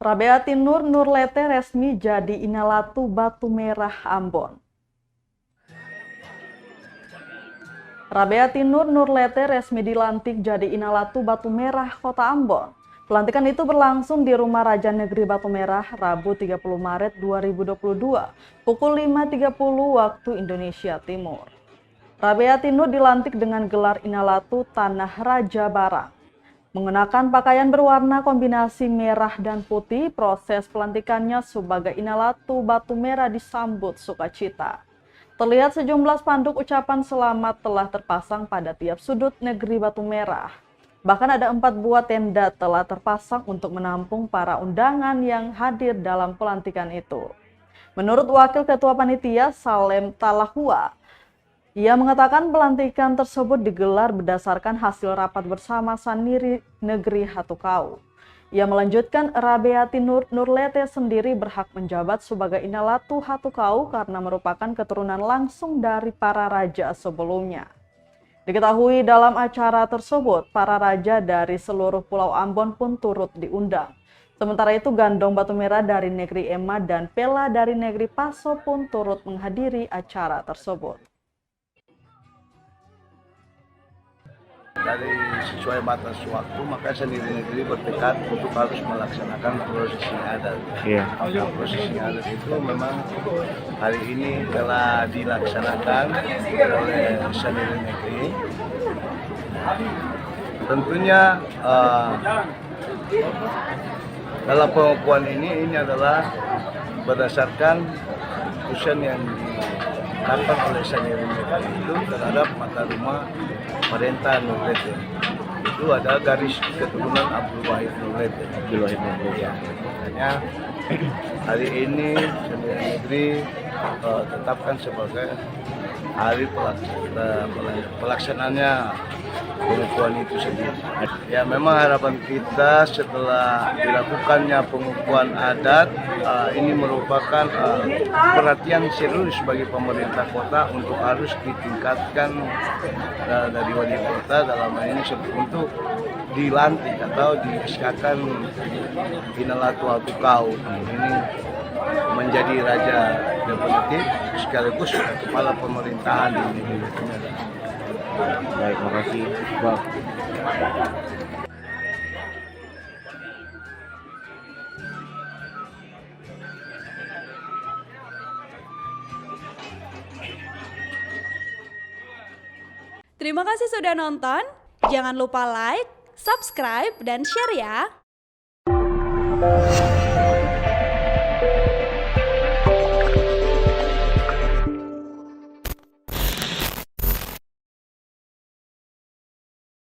Rabeati Nur Nurlete resmi jadi Inalatu Batu Merah Ambon. Rabeati Nur Nurlete resmi dilantik jadi Inalatu Batu Merah Kota Ambon. Pelantikan itu berlangsung di Rumah Raja Negeri Batu Merah Rabu 30 Maret 2022 pukul 5.30 waktu Indonesia Timur. Rabeati Nur dilantik dengan gelar Inalatu Tanah Raja Barang. Mengenakan pakaian berwarna kombinasi merah dan putih, proses pelantikannya sebagai Inalatu Batu Merah disambut sukacita. Terlihat sejumlah spanduk ucapan selamat telah terpasang pada tiap sudut negeri Batu Merah. Bahkan ada 4 buah tenda telah terpasang untuk menampung para undangan yang hadir dalam pelantikan itu. Menurut Wakil Ketua Panitia Salem Talahua, ia mengatakan pelantikan tersebut digelar berdasarkan hasil rapat bersama Saniri Negeri Hatukau. Ia melanjutkan Rabeati Nur Nurlete sendiri berhak menjabat sebagai Inalatu Hatukau karena merupakan keturunan langsung dari para raja sebelumnya. Diketahui dalam acara tersebut, para raja dari seluruh Pulau Ambon pun turut diundang. Sementara itu, Gandong Batu Merah dari negeri Ema dan Pela dari negeri Paso pun turut menghadiri acara tersebut. Dari sesuai batas waktu, maka Saniri Negeri bertekad untuk harus melaksanakan prosesi adat. Prosesi adat itu memang hari ini telah dilaksanakan oleh Saniri Negeri. Tentunya dalam pengukuhan ini adalah berdasarkan keputusan yang dilakukan oleh Saniri Negeri itu terhadap mata rumah Perintah Nurlete. Itu ada garis keturunan Abdul Wahid Nurlete. Ya, makanya hari ini Saniri Negeri tetapkan sebagai hari pelaksanaannya pengukuhan itu sendiri. Ya, memang harapan kita setelah dilakukannya pengukuhan adat, ini merupakan perhatian serius bagi pemerintah kota untuk harus ditingkatkan dari wali kota dalam hal ini untuk dilantik atau di-SK-kan Inalatu Hatukau ini menjadi raja definitif sekaligus kepala pemerintahan di negeri Batu Merah. Baik, makasih Bang. Terima kasih sudah nonton. Jangan lupa like, subscribe, dan share ya.